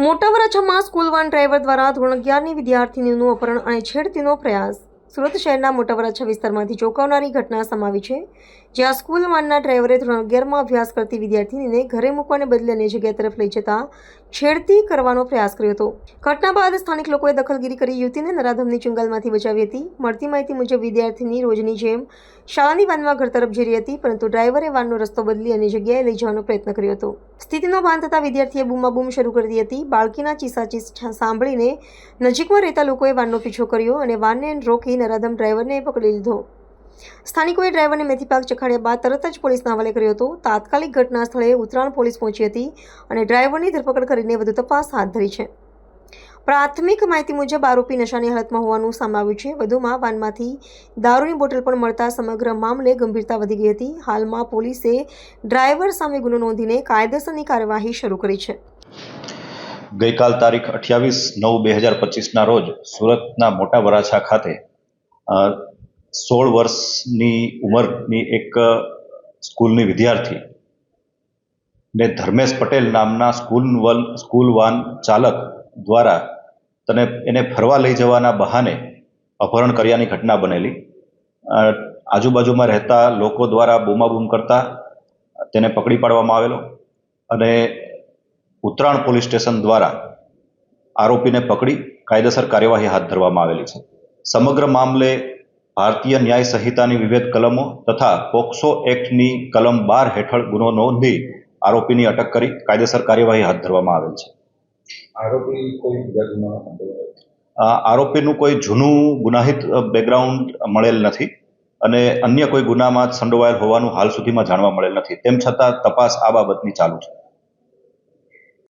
મોટા વરાછામાં school van driver દ્વારા ધોરણ 11ની વિદ્યાર્થીનીનું અપહરણ અને છેડતીનો પ્રયાસ. સુરત શહેરના મોટા વરાછા વિસ્તારમાંથી ચોંકાવનારી ઘટના સામે આવી છે, જ્યાં સ્કૂલ વાનના ડ્રાઈવરે ધોરણ 11માં અભ્યાસ કરતી વિદ્યાર્થીનીને ઘરે મૂકવાને બદલે અન્ય જગ્યા તરફ લઈ જતા છેડતી કરવાનો પ્રયાસ કર્યો હતો. ઘટના બાદ સ્થાનિક લોકોએ દખલગીરી કરી યુવતીને નરાધમની ચુંગાલમાંથી બચાવી હતી. મળતી માહિતી મુજબ વિદ્યાર્થીની રોજની જેમ શાળાની વાનમાં ઘર તરફ જઈ રહી હતી, પરંતુ ડ્રાઈવરે વાનનો રસ્તો બદલી અન્ય જગ્યાએ લઈ જવાનો પ્રયત્ન કર્યો હતો. સ્થિતિનો ભાન થતાં વિદ્યાર્થીએ બૂમાબૂમ શરૂ કરી દીધી હતી. બાળકીના ચીસાચીસ સાંભળીને નજીકમાં રહેતા લોકોએ વાનનો પીછો કર્યો અને વાનને રોકી નરાધમ ડ્રાઈવરને પકડી લીધો. સ્થાનિકોએ ડ્રાઈવરને મેથીપાક ચખાડ્યા બાદ તરત જ પોલીસના હવાલે કર્યો હતો. તાત્કાલિક ઘટના સ્થળે ઉત્તરાયણ પોલીસ પહોંચી હતી અને ડ્રાઈવરની ધરપકડ કરીને વધુ તપાસ હાથ ધરી છે. પ્રાથમિક માહિતી મુજબ આરોપી નશાની હાલતમાં હોવાનું સામે આવ્યું છે. વધુમાં વાનમાંથી દારૂની બોટલ પણ મળતા સમગ્ર મામલે ગંભીરતા વધી ગઈ હતી. હાલમાં પોલીસે ડ્રાઈવર સામે ગુનો નોંધીને કાયદેસરની કાર્યવાહી શરૂ કરી છે. ગઈકાલ તારીખ 28/9/2025ના રોજ સુરતના મોટા વરાછા ખાતે 16 વર્ષની ઉંમરની એક સ્કૂલની વિદ્યાર્થી ને ધર્મેશ પટેલ નામના સ્કૂલ વાન ચાલક દ્વારા એને ફરવા લઈ જવાના બહાને અપહરણ કર્યાની ઘટના બનેલી. આજુબાજુમાં રહેતા લોકો દ્વારા બૂમાબૂમ કરતા તેને પકડી પાડવામાં આવેલો અને ઉત્તરાયણ પોલીસ સ્ટેશન દ્વારા આરોપીને પકડી કાયદેસર કાર્યવાહી હાથ ધરવામાં આવેલી છે. સમગ્ર મામલે ભારતીય ન્યાય સંહિતાની વિવિધ કલમો તથા પોક્સો એક્ટની કલમ 12 હેઠળ ગુનો નોંધી આરોપીની અટક કરી કાયદેસર કાર્યવાહી હાથ ધરવામાં આવેલ છે. આરોપીનું કોઈ જૂનું ગુનાહિત બેકગ્રાઉન્ડ મળેલ નથી અને અન્ય કોઈ ગુનામાં સંડોવાયેલ હોવાનું હાલ સુધીમાં જાણવા મળેલ નથી. તેમ છતાં તપાસ આ બાબતની ચાલુ છે.